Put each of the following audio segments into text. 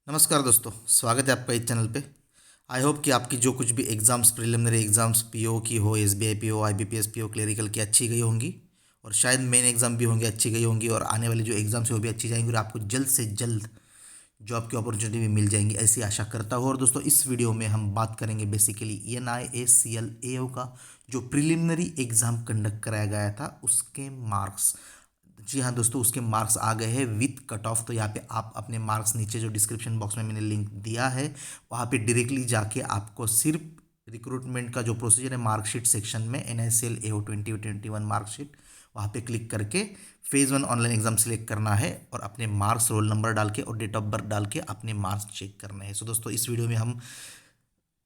नमस्कार दोस्तों, स्वागत है आपका इस चैनल पे। आई होप कि आपकी जो कुछ भी एग्ज़ाम्स, प्रिलिमिनरी एग्ज़ाम्स पीओ की हो, SBI PO, IBPS PO, clerical की अच्छी गई होंगी। और शायद मेन एग्ज़ाम भी होंगे, अच्छी गई होंगी। और आने वाली जो एग्ज़ाम्स है वो भी अच्छी जाएंगी और आपको जल्द से जल्द जॉब की अपॉर्चुनिटी भी मिल जाएंगी, ऐसी आशा करता हूँ। और दोस्तों, इस वीडियो में हम बात करेंगे बेसिकली NIACL का जो प्रिलिमिनरी एग्ज़ाम कंडक्ट कराया गया था उसके मार्क्स। जी हाँ दोस्तों, उसके मार्क्स आ गए हैं विथ कट ऑफ। तो यहाँ पे आप अपने मार्क्स नीचे जो डिस्क्रिप्शन बॉक्स में मैंने लिंक दिया है वहाँ पे डायरेक्टली जाके आपको सिर्फ रिक्रूटमेंट का जो प्रोसीजर है मार्कशीट सेक्शन में NICL AO 2021 मार्कशीट वहाँ पे क्लिक करके फेज़ 1 ऑनलाइन एग्जाम सेलेक्ट करना है और अपने मार्क्स, रोल नंबर डाल के और डेट ऑफ बर्थ डाल के अपने मार्क्स चेक करने हैं। सो दोस्तों, इस वीडियो में हम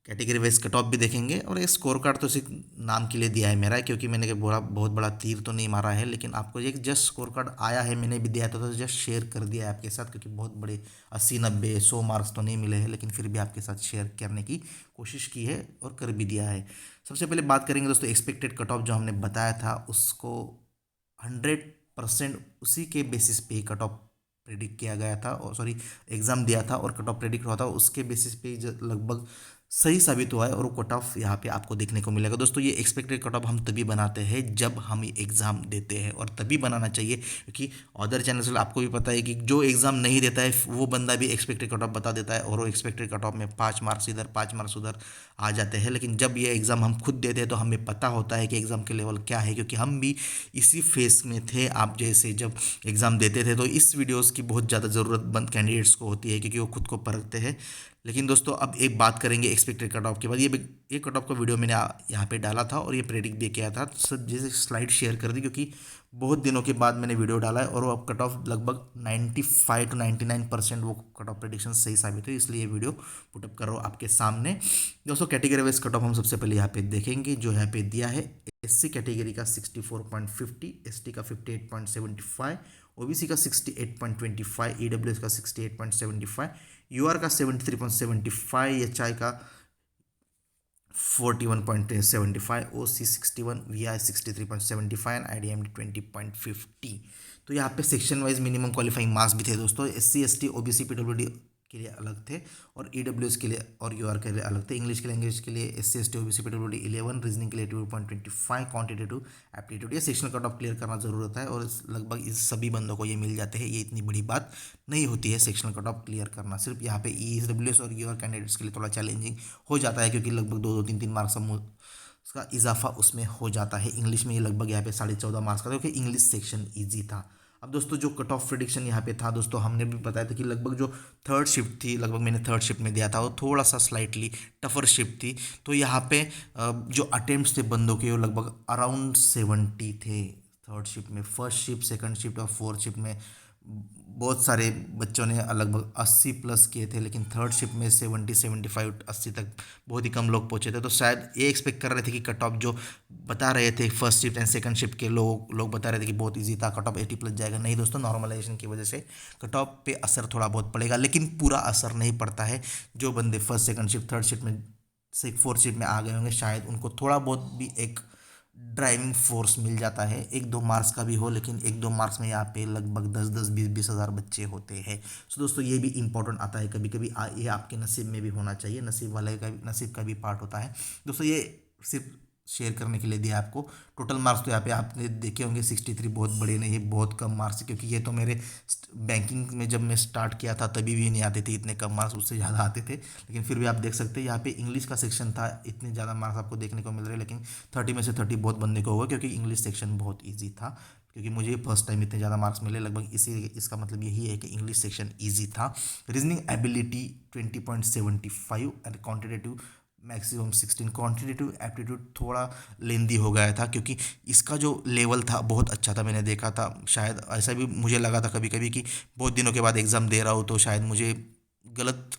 कैटेगरी वाइज कट ऑफ भी देखेंगे और एक स्कोर कार्ड तो सिर्फ नाम के लिए दिया है मेरा, क्योंकि मैंने बहुत बड़ा तीर तो नहीं मारा है, लेकिन आपको एक जस्ट स्कोर कार्ड आया है, मैंने भी दिया था तो जस्ट शेयर कर दिया है आपके साथ, क्योंकि बहुत बड़े 80 90 100 मार्क्स तो नहीं मिले हैं, लेकिन फिर भी आपके साथ शेयर करने की कोशिश की है और कर भी दिया है। सबसे पहले बात करेंगे दोस्तों एक्सपेक्टेड कट ऑफ जो हमने बताया था उसको 100% उसी के बेसिस पे ही कट ऑफ प्रेडिक्ट किया गया था, और सॉरी एग्ज़ाम दिया था और कट ऑफ प्रेडिक्ट हुआ था, उसके बेसिस पे लगभग सही साबित हुआ है और वो कट ऑफ यहाँ पे आपको देखने को मिलेगा। दोस्तों, ये एक्सपेक्टेड कट ऑफ हम तभी बनाते हैं जब हम एग्ज़ाम देते हैं, और तभी बनाना चाहिए क्योंकि अदर चैनल्स में आपको भी पता है कि जो एग्ज़ाम नहीं देता है वो बंदा भी एक्सपेक्टेड कट ऑफ बता देता है और वो एक्सपेक्टेड कट ऑफ में 5 मार्क्स इधर 5 मार्क्स उधर आ जाते हैं। लेकिन जब ये एग्ज़ाम हम खुद देते हैं तो हमें पता होता है कि एग्ज़ाम के लेवल क्या है, क्योंकि हम भी इसी फेस में थे आप जैसे जब एग्ज़ाम देते थे। तो इस वीडियोस की बहुत ज़्यादा ज़रूरतमंद कैंडिडेट्स को होती है, क्योंकि वो खुद को परखते हैं। लेकिन दोस्तों, अब एक बात करेंगे एक्सपेक्टेड कट ऑफ के बाद। ये कट ऑफ का वीडियो मैंने यहाँ पे डाला था और ये प्रेडिक्ट भी किया था, सब जैसे स्लाइड शेयर कर दी, क्योंकि बहुत दिनों के बाद मैंने वीडियो डाला है और वो अब कट ऑफ लगभग 95 to 99% वो कट ऑफ प्रेडिक्शन सही साबित हुई, इसलिए ये वीडियो पुटअप कर रहा हूँ आपके सामने। दोस्तों, कैटेगरी वाइज कट ऑफ हम सबसे पहले यहाँ पे देखेंगे, जो यहाँ पे दिया है SC कैटेगरी का 64.50, ST का 58.75, OBC का 68.25, EWS का 68.75, UR का 73.75, HI का 41.75, OC 61, VI 63.75 एंड IDMD 20.50। तो यहाँ पे section wise minimum qualifying marks भी थे दोस्तों। SC ST OBC PWD के लिए अलग थे और EWS के लिए और UR के लिए अलग थे। इंग्लिश के लैंग्वेज के लिए SC ST OBC PWD 11, reasoning के लिए 2.25, क्वान्टिटेटिव एप्टीट्यूड। ये सेक्शनल कट ऑफ क्लियर करना जरूरत है और लगभग इस सभी बंदों को ये मिल जाते हैं, ये इतनी बड़ी बात नहीं होती है सेक्शनल कट ऑफ क्लियर करना। सिर्फ यहाँ पे EWS और UR कैंडिडेट्स के लिए थोड़ा चैलेंजिंग हो जाता है, क्योंकि लगभग 2 2 3 3 मार्क्स उसका इजाफा उसमें हो जाता है। इंग्लिश में ये लगभग यहाँ पे 14.5 मार्क्स का था, क्योंकि इंग्लिश सेक्शन ईजी था। अब दोस्तों, जो कट ऑफ प्रेडिक्शन यहाँ पे था दोस्तों, हमने भी बताया था कि लगभग जो थर्ड शिफ्ट थी, लगभग मैंने थर्ड शिफ्ट में दिया था, वो थोड़ा सा स्लाइटली टफर शिफ्ट थी। तो यहाँ पे जो अटेम्प्ट्स थे बंदों के वो लगभग अराउंड 70 थे थर्ड शिफ्ट में। फर्स्ट शिफ्ट, सेकंड शिफ्ट और फोर्थ शिफ्ट में बहुत सारे बच्चों ने लगभग 80 प्लस किए थे, लेकिन थर्ड शिफ्ट में 70 75 80 तक बहुत ही कम लोग पहुंचे थे। तो शायद ये एक्सपेक्ट कर रहे थे कि कट ऑफ जो बता रहे थे first shift and second shift के लोग बता रहे थे कि बहुत इजी था, कट ऑफ 80 प्लस जाएगा। नहीं दोस्तों, नॉर्मलाइजेशन की वजह से कट ऑफ पे असर थोड़ा बहुत पड़ेगा, लेकिन पूरा असर नहीं पड़ता है। जो बंदे first second shift third shift में से फोर्थ शिफ्ट में आ गए होंगे, शायद उनको थोड़ा बहुत भी एक ड्राइविंग फोर्स मिल जाता है, 1 2 मार्क्स का भी हो, लेकिन 1 2 मार्क्स में यहाँ पे लगभग 10 10 20 20 हज़ार बच्चे होते हैं। सो दोस्तों, ये भी इंपॉर्टेंट आता है कभी कभी, ये आपके नसीब में भी होना चाहिए, नसीब वाले का नसीब का भी पार्ट होता है। दोस्तों, ये सिर्फ शेयर करने के लिए दिया आपको। टोटल मार्क्स तो यहाँ पे आपने देखे होंगे 63 बहुत बड़े नहीं, बहुत कम मार्क्स, क्योंकि ये तो मेरे बैंकिंग में जब मैं स्टार्ट किया था तभी भी नहीं आते थे इतने कम मार्क्स, उससे ज़्यादा आते थे। लेकिन फिर भी आप देख सकते हैं यहाँ पे इंग्लिश का सेक्शन था, इतने ज़्यादा मार्क्स आपको देखने को मिल रहे हैं, लेकिन 30 में से 30 बहुत बंदे को हुआ, क्योंकि इंग्लिश सेक्शन बहुत ईजी था। क्योंकि मुझे फर्स्ट टाइम इतने ज़्यादा मार्क्स मिले, लगभग इसी इसका मतलब यही है कि इंग्लिश सेक्शन ईजी था। Reasoning ability 20.75 and quantitative maximum 16। Quantitative aptitude थोड़ा लेंदी हो गया था, क्योंकि इसका जो लेवल था बहुत अच्छा था, मैंने देखा था। शायद ऐसा भी मुझे लगा था कभी कभी कि बहुत दिनों के बाद एग्ज़ाम दे रहा हूँ तो शायद मुझे गलत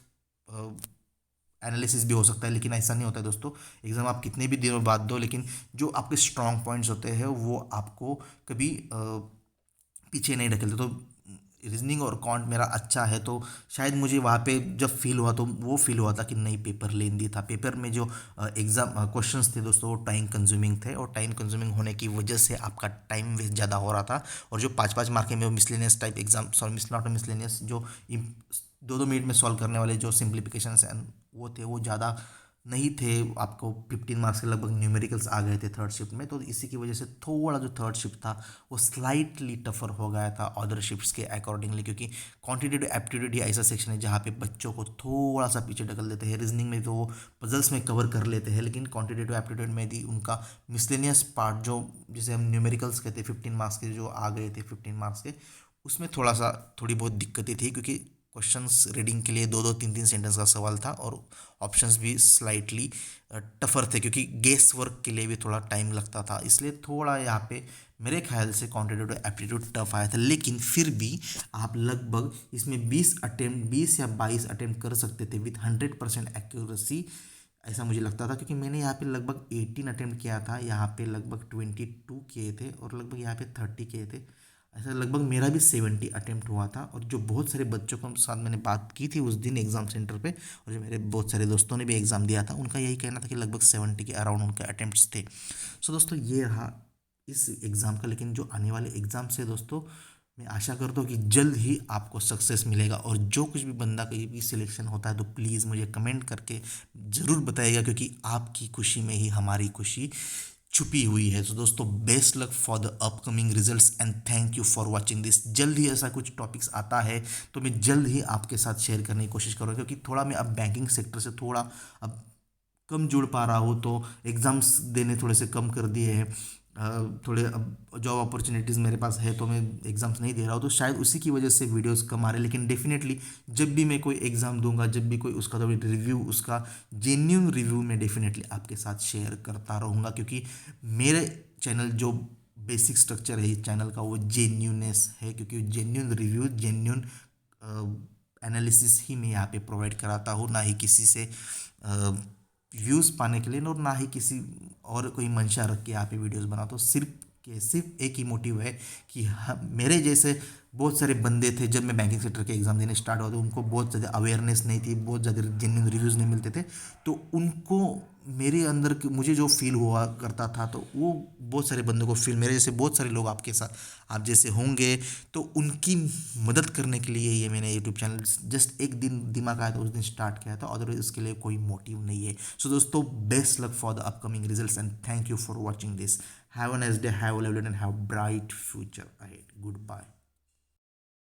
एनालिसिस भी हो सकता है, लेकिन ऐसा नहीं होता है दोस्तों। एग्ज़ाम आप कितने भी दिनों बाद दो, लेकिन जो आपके स्ट्रॉन्ग पॉइंट्स होते हैं वो आपको कभी पीछे नहीं ढकेलते। तो रीजनिंग और कॉन्ट मेरा अच्छा है, तो शायद मुझे वहाँ पे जब फील हुआ तो वो फील हुआ था कि नहीं, पेपर लेंदी था। पेपर में जो एग्ज़ाम क्वेश्चंस थे दोस्तों, वो टाइम कंज्यूमिंग थे, और टाइम कंज्यूमिंग होने की वजह से आपका टाइम वेस्ट ज़्यादा हो रहा था। और जो 5 5 मार्क में वो miscellaneous type exam, sorry not miscellaneous, जो 2-2 मिनट में सॉल्व करने वाले जो सिंप्लीफिकेशंस हैं वो थे, वो ज़्यादा नहीं थे। आपको 15 मार्क्स के लगभग न्यूमेरिकल्स आ गए थे थर्ड शिफ्ट में, तो इसी की वजह से थोड़ा जो थर्ड शिफ्ट था वो स्लाइटली टफर हो गया था अदर शिफ्ट्स के अकॉर्डिंगली, क्योंकि क्वांटिटेटिव एप्टीट्यूड ही ऐसा सेक्शन है जहाँ पे बच्चों को थोड़ा सा पीछे ढकल देते हैं। रीजनिंग में तो वो पजल्स में कवर कर लेते हैं, लेकिन क्वांटिटेटिव एप्टीट्यूड में भी उनका मिसलेनियस पार्ट जो जिसे हम न्यूमेरिकल्स कहते हैं 15 मार्क्स के जो आ गए थे 15 मार्क्स के, उसमें थोड़ी बहुत दिक्कतें थी, क्योंकि क्वेश्चंस रीडिंग के लिए 2-2 3-3 सेंटेंस का सवाल था और ऑप्शंस भी स्लाइटली टफर थे, क्योंकि गेस वर्क के लिए भी थोड़ा टाइम लगता था, इसलिए थोड़ा यहाँ पे मेरे ख्याल से क्वांटिटेटिव एप्टीट्यूड टफ आया था। लेकिन फिर भी आप लगभग इसमें 20 या 22 अटेम्प्ट कर सकते थे विथ 100% एक्यूरेसी, ऐसा मुझे लगता था, क्योंकि मैंने यहाँ पे लगभग 18 अटेम्प्ट किया था, यहाँ पे लगभग 22 किए थे और लगभग यहाँ पे 30 किए थे। ऐसा लगभग मेरा भी 70 अटेम्प्ट हुआ था। और जो बहुत सारे बच्चों के साथ मैंने बात की थी उस दिन एग्ज़ाम सेंटर पे, और जो मेरे बहुत सारे दोस्तों ने भी एग्ज़ाम दिया था, उनका यही कहना था कि लगभग 70 के अराउंड उनके अटेम्प्ट्स थे। सो दोस्तों ये रहा इस एग्ज़ाम का। लेकिन जो आने वाले एग्ज़ाम से दोस्तों मैं आशा करता हूँ कि जल्द ही आपको सक्सेस मिलेगा, और जो कुछ भी बंदा कहीं भी सिलेक्शन होता है तो प्लीज़ मुझे कमेंट करके ज़रूर बताइएगा, क्योंकि आपकी खुशी में ही हमारी खुशी छुपी हुई है। तो दोस्तों best luck for the upcoming results and thank you for watching this. जल्द ही ऐसा कुछ टॉपिक्स आता है तो मैं जल्द ही आपके साथ शेयर करने की कोशिश करूँगा, क्योंकि थोड़ा मैं अब बैंकिंग सेक्टर से थोड़ा अब कम जुड़ पा रहा हूँ, तो एग्ज़ाम्स देने थोड़े से कम कर दिए हैं। थोड़े अब जॉब अपॉर्चुनिटीज़ मेरे पास है तो मैं एग्ज़ाम्स नहीं दे रहा हूँ, तो शायद उसी की वजह से वीडियोस कम आ रहे हैं। लेकिन डेफिनेटली जब भी मैं कोई एग्ज़ाम दूंगा, जब भी कोई उसका तो रिव्यू, उसका जेन्यून रिव्यू मैं डेफिनेटली आपके साथ शेयर करता रहूँगा, क्योंकि मेरे चैनल जो बेसिक स्ट्रक्चर है इस चैनल का वो जेन्यूनेस है, क्योंकि जेन्यून रिव्यू, जेन्यून एनालिसिस ही मैं यहाँ पे प्रोवाइड कराता हूँ, ना ही किसी से व्यूज़ पाने के लिए और ना ही किसी और कोई मंशा रख के यहाँ पे वीडियोस बनाता हूँ। सिर्फ एक ही मोटिव है कि मेरे जैसे बहुत सारे बंदे थे जब मैं बैंकिंग सेक्टर के एग्ज़ाम देने स्टार्ट हुआ, तो उनको बहुत ज़्यादा अवेयरनेस नहीं थी, बहुत ज़्यादा जेन्युइन रिव्यूज़ नहीं मिलते थे, तो उनको मेरे अंदर मुझे जो फील हुआ करता था, तो वो बहुत सारे बंदों को फील, मेरे जैसे बहुत सारे लोग आपके साथ आप जैसे होंगे, तो उनकी मदद करने के लिए ये मैंने यूट्यूब चैनल जस्ट एक दिन दिमाग आया था उस दिन स्टार्ट किया था, अदरवाइज इसके लिए कोई मोटिव नहीं है। सो दोस्तों best luck for the upcoming results and thank you for watching this. Have a nice day, have a lovely and have bright future ahead. Good bye.